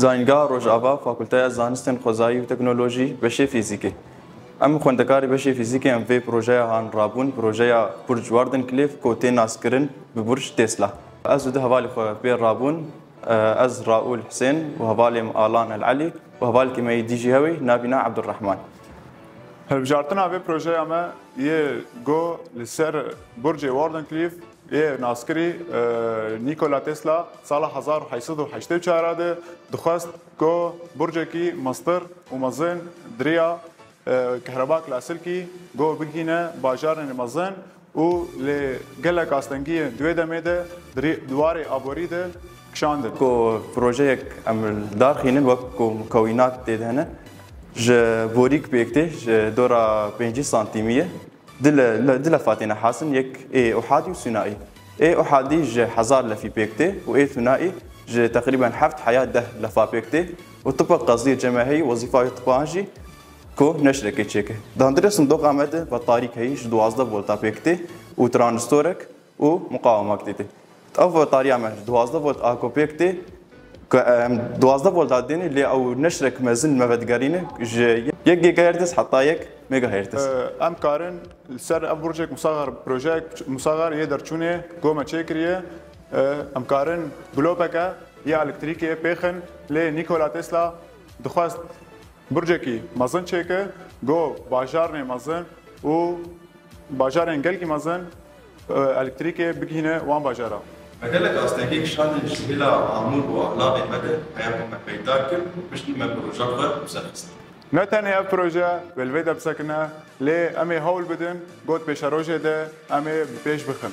زانگا روجاوا فاکولته زانستن خوزایی و تکنولوژی بشه فیزیکی. ام خوندکاری بشه فیزیکی ام وی پروژه هان رابون پروژه برج واردن کلیف کوتی ناسکرین به برج تسلا. از ده حوالی خو بیر رابون از راؤول حسين وهوالي آلان العلي وهوالي كما ديجي هوي نابينا عبد الرحمن. هالبجارتنا في بروجي اما يه جو لسر برج واردن كليف يه ناسكري نيكولا تسلا سال 1884 دخواست جو برجكي مصدر ومزن دريا كهرباء كلاسيكي جو بكينا باجار مزن و لجلك استنجيه دويدا ميدا دواري ابوريده كشاندن كو بروجيك ام دار خينن وكو مكونات تدهنا ج بوريك بيكتي ج دورا 5 سنتيمية دل فاتنا حسن يك اي احادي وثنائي اي احادي ج 1000 لفي بيكتي واي ثنائي ج تقريبا حفت حياة ده لفا بيكتي وطبق قصدية جماهي وظيفة طباجي كو نشركي تشيك داندري صندوق عمد بطاريك هي ج 12 فولت بيكتي وترانستورك ومقاومة كتيتي او طاري عمل 12 فولت اكو بيكتي 12 فولت عديني اللي او نشرك مازن مفدقارينه 1 جيجا هرتز حتى 1 ميجا هرتز ام كارن سر ام بروجيك مصغر بروجيكت مصغر يقدر تشونه قومه تشيكريه ام كارن بلوبكا يا الكتريكيه بيخن لنيكولا تسلا دخواست برجكي مازن تشيكه جو باجارني مازن و باجارن قلقي مازن الكتريكيه بكينه وان باجارا قال لك استهيك شان الشبيلة عمود واخلاق المدى حياكم بيتاكل مش لما بروجات مسخص نتن هي بروجا بالفيدا بسكنه لي امي هول بدن قوت بيشاروجه ده امي بيش بخن